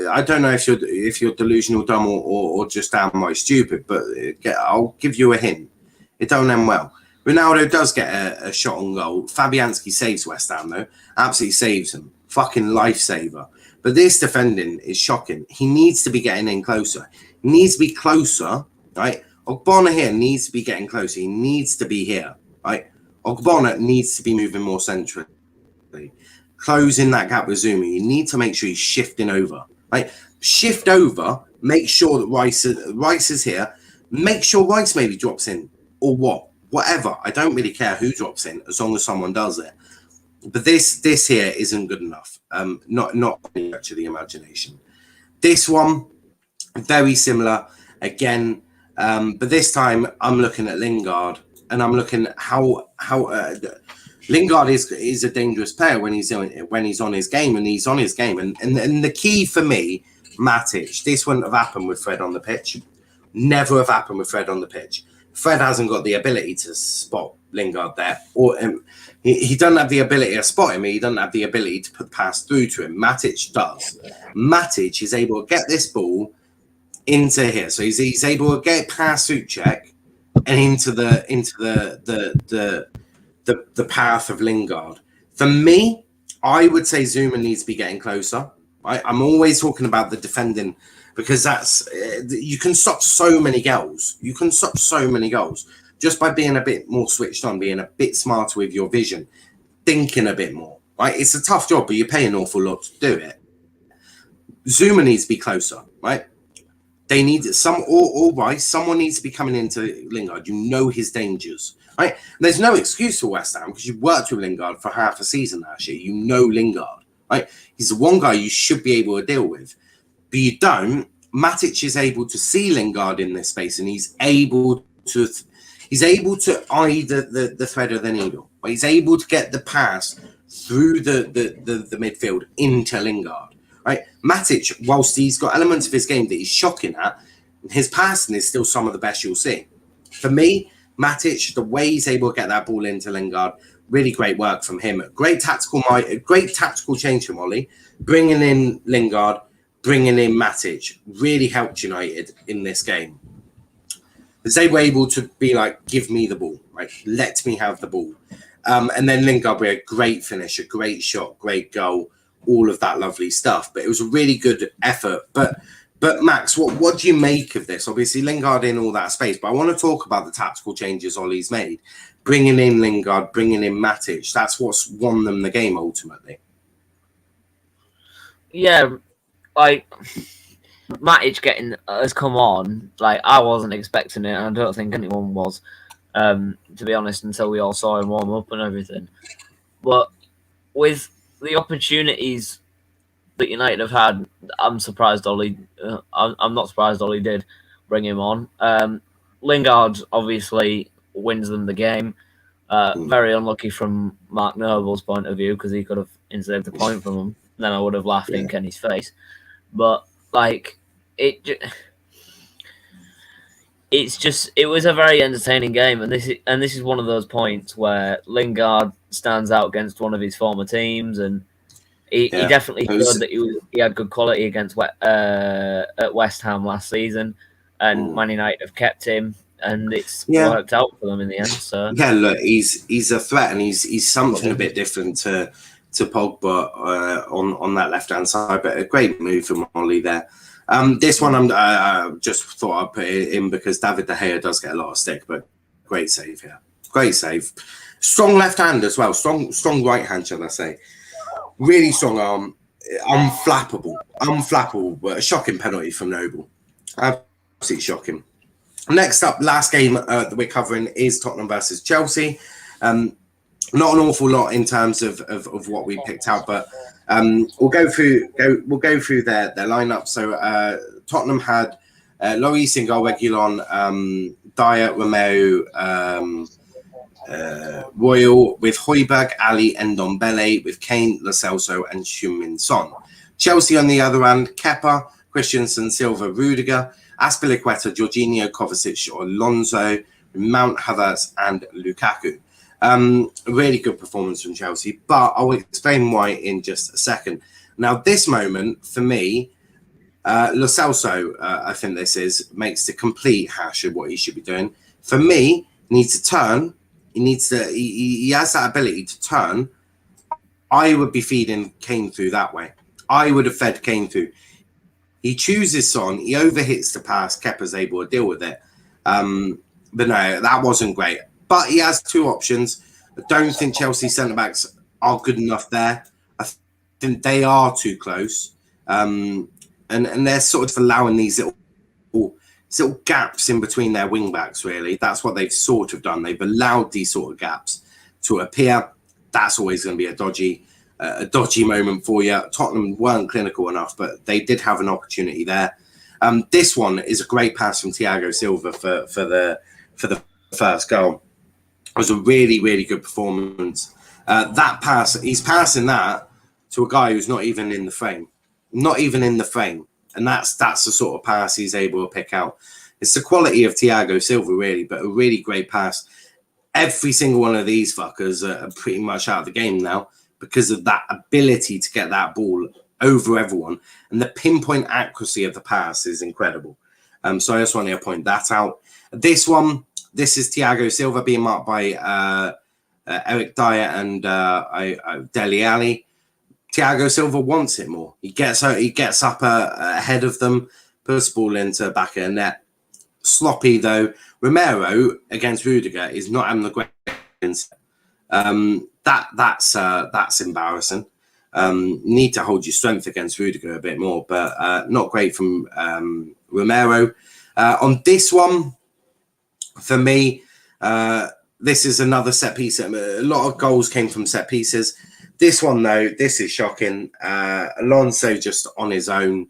Speaker 2: I don't know if you're delusional, dumb, or just downright stupid, but I'll give you a hint. It don't end well. Ronaldo does get a shot on goal. Fabianski saves West Ham though. Absolutely saves him. fucking lifesaver. But this defending is shocking. He needs to be getting in closer. He needs to be closer, right? Ogbonna here needs to be getting closer. He needs to be here, right? Ogbonna needs to be moving more centrally, closing that gap with Zuma. You need to make sure he's shifting over, right? Shift over, make sure that Rice is here. Make sure Rice maybe drops in or whatever. I don't really care who drops in as long as someone does it. But this here isn't good enough. Not much of the imagination. This one, very similar again. But this time I'm looking at Lingard, and I'm looking at how Lingard is a dangerous player when he's on his game, and he's on his game. And the key for me, Matic, this wouldn't have happened with Fred on the pitch. Never have happened with Fred on the pitch. Fred hasn't got the ability to spot Lingard there, or he doesn't have the ability to spot him. He doesn't have the ability to put pass through to him. Matic does. Matic is able to get this ball into here, so he's able to get past Souček and into the path of Lingard. For me, I would say Zuma needs to be getting closer. Right? I'm always talking about the defending, because that's you can stop so many goals. You can stop so many goals just by being a bit more switched on, being a bit smarter with your vision, thinking a bit more. Right? It's a tough job, but you pay an awful lot to do it. Zuma needs to be closer, right? They need someone needs to be coming into Lingard. You know his dangers, right? There's no excuse for West Ham because you've worked with Lingard for half a season last year. You know Lingard, right? He's the one guy you should be able to deal with, but you don't. Matic is able to see Lingard in this space, and he's able to eye the thread of the needle. He's able to get the pass through the midfield into Lingard. Right, Matic, whilst he's got elements of his game that he's shocking at, his passing is still some of the best you'll see. For me, Matic, the way he's able to get that ball into Lingard, really great work from him. Great tactical change from Ollie, bringing in Lingard, bringing in Matic, really helped United in this game. Because they were able to be like, give me the ball, right? Let me have the ball. And then Lingard with a great finish, a great shot, great goal, all of that lovely stuff. But it was a really good effort. But Max, what do you make of this? Obviously, Lingard in all that space, but I want to talk about the tactical changes Ollie's made. Bringing in Lingard, bringing in Matic, that's what's won them the game ultimately.
Speaker 3: Yeah, like Matic has come on. Like, I wasn't expecting it, and I don't think anyone was, to be honest, until we all saw him warm up and everything. But with the opportunities that United have had, I'm surprised Ollie. I'm not surprised Ollie did bring him on. Lingard obviously wins them the game. Very unlucky from Mark Noble's point of view, because he could have ensaved the point from him. Then I would have laughed in Kenny's face. But like it was a very entertaining game, and this is one of those points where Lingard stands out against one of his former teams, and he definitely showed that he had good quality against at West Ham last season, and Man United have kept him, and it's worked out for them in the end. So
Speaker 2: look, he's a threat, and he's something a bit different to Pogba on that left hand side, but a great move from Ollie there. This one I just thought I'd put it in because David De Gea does get a lot of stick, but great save here. Great save. Strong left hand as well. Strong right hand, shall I say. Really strong arm. Unflappable, but a shocking penalty from Noble. Absolutely shocking. Next up, last game that we're covering is Tottenham versus Chelsea. Not an awful lot in terms of what we picked out, but we'll go through their lineup. So Tottenham had Lloris in goal, Reguilon, Dyer, Romeo, Royal, with Højbjerg, Ali, and Ndombele, with Kane, Lo Celso, and Heung-min Son. Chelsea on the other hand, Kepa, Christensen, Silva, Rudiger, Azpilicueta, Jorginho, Kovacic, Alonso, Mount, Havertz, and Lukaku. Really good performance from Chelsea, but I'll explain why in just a second. Now, this moment for me, Lo Celso, I think makes the complete hash of what he should be doing. For me, he needs to turn. He has that ability to turn I would be feeding Kane through that way. I would have fed Kane through. He chooses Son. He overhits the pass. Kepa's able to deal with it. But no, that wasn't great. But he has two options. I don't think Chelsea centre-backs are good enough there. I think they are too close. And they're sort of allowing these little gaps in between their wing-backs, really. That's what they've sort of done. They've allowed these sort of gaps to appear. That's always going to be a dodgy moment for you. Tottenham weren't clinical enough, but they did have an opportunity there. This one is a great pass from Thiago Silva for the first goal. It was a really, really good performance. That pass, he's passing that to a guy who's not even in the frame. Not even in the frame. And that's the sort of pass he's able to pick out. It's the quality of Thiago Silva, really, but a really great pass. Every single one of these fuckers are pretty much out of the game now because of that ability to get that ball over everyone. And the pinpoint accuracy of the pass is incredible. So I just wanted to point that out. This is Thiago Silva being marked by Eric Dyer and Dele Alli. Thiago Silva wants it more. He gets up ahead of them, puts the ball into the back of the net. Sloppy, though. Romero against Rudiger is not having the great. That's embarrassing. Need to hold your strength against Rudiger a bit more, but not great from Romero. On this one, for me, this is another set piece. A lot of goals came from set pieces. This one, though, this is shocking. Alonso just on his own.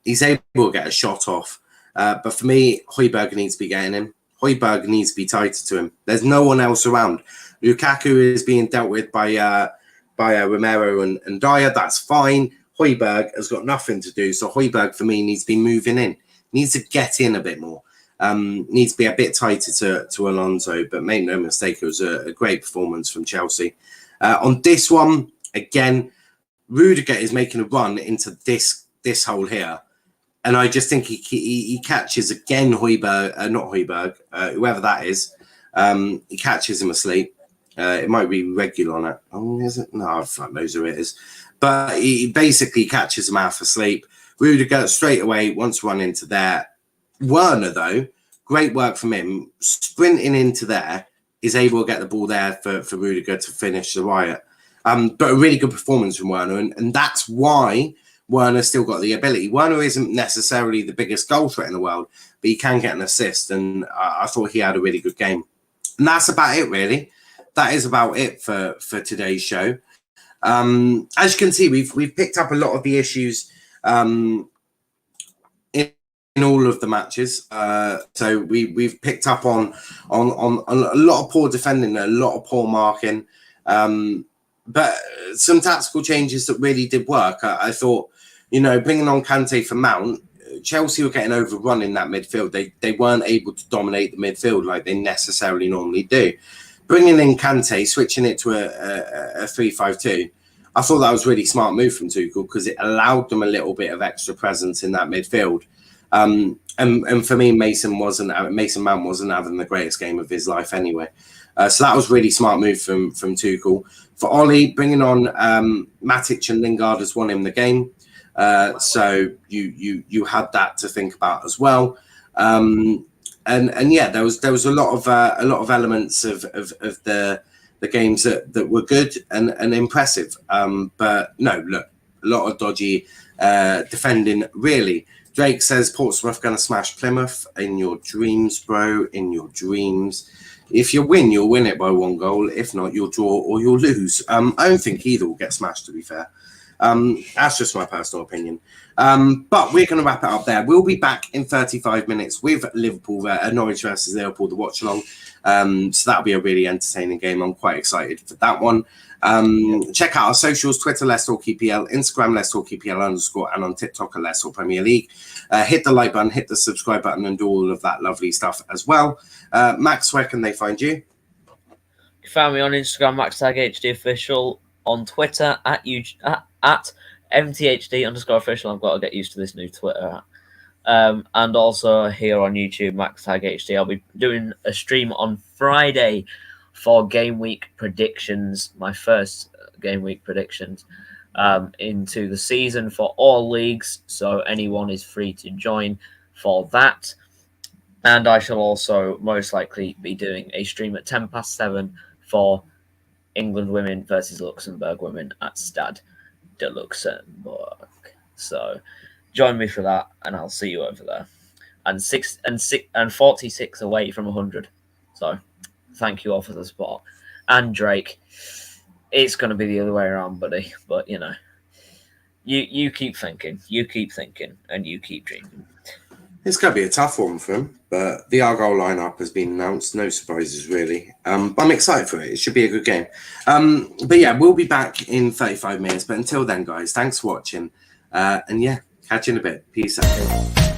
Speaker 2: He's able to get a shot off. But for me, Højbjerg needs to be getting him. Højbjerg needs to be tighter to him. There's no one else around. Lukaku is being dealt with by Romero and Dyer. That's fine. Højbjerg has got nothing to do. So Højbjerg, for me, needs to be moving in. Needs to get in a bit more. Needs to be a bit tighter to Alonso. But make no mistake, it was a great performance from Chelsea. On this one, again, Rudiger is making a run into this hole here. And I just think he catches again Højbjerg, whoever that is. He catches him asleep. It might be regular on it. Oh, is it? No, fuck knows who it is. But he basically catches him half asleep. Rudiger straight away wants to run into there. Werner, though, great work from him. Sprinting into there, is able to get the ball there for Rudiger to finish the riot. But a really good performance from Werner. And that's why Werner still got the ability. Werner isn't necessarily the biggest goal threat in the world, but he can get an assist. And I thought he had a really good game. And that's about it, really. That is about it for today's show. As you can see, we've picked up a lot of the issues in all of the matches. So we've picked up on a lot of poor defending, a lot of poor marking. But some tactical changes that really did work. I thought, bringing on Kante for Mount, Chelsea were getting overrun in that midfield. They weren't able to dominate the midfield like they necessarily normally do. Bringing in Kante, switching it to a 3-5-2, I thought that was a really smart move from Tuchel because it allowed them a little bit of extra presence in that midfield. And for me, Mason Mount wasn't having the greatest game of his life anyway. So that was really smart move from Tuchel. For Ollie, bringing on Matic and Lingard has won him the game. So you had that to think about as well. And yeah, there was a lot of elements of the games that were good and impressive. But no, look, a lot of dodgy defending, really. Drake says Portsmouth going to smash Plymouth. In your dreams, bro. In your dreams. If you win, you'll win it by 1 goal. If not, you'll draw or you'll lose. I don't think either will get smashed, to be fair. That's just my personal opinion. But we're going to wrap it up there. We'll be back in 35 minutes with Liverpool, Norwich versus Liverpool, the watch along. So that'll be a really entertaining game. I'm quite excited for that one. Check out our socials: Twitter, Let's Talk EPL, Instagram, Let's Talk EPL_, and on TikTok at Let's Talk Premier League. Hit the like button, hit the subscribe button, and do all of that lovely stuff as well. Max, where can they find you?
Speaker 3: You found me on Instagram, MaxTagHDOfficial, on Twitter at MTHD_official. I've got to get used to this new Twitter app. And also here on YouTube, MaxTagHD. I'll be doing a stream on Friday for game week predictions, my first game week predictions into the season for all leagues. So anyone is free to join for that. And I shall also most likely be doing a stream at 7:10 for England women versus Luxembourg women at Stade de Luxembourg. So join me for that, and I'll see you over there. And 46 away from 100. So thank you all for the support. And Drake, it's going to be the other way around, buddy. But you know, you keep thinking, and you keep dreaming.
Speaker 2: It's going to be a tough one for him, but the Argyle lineup has been announced. No surprises, really. But I'm excited for it. It should be a good game. But yeah, we'll be back in 35 minutes. But until then, guys, thanks for watching. And yeah, catch you in a bit. Peace out.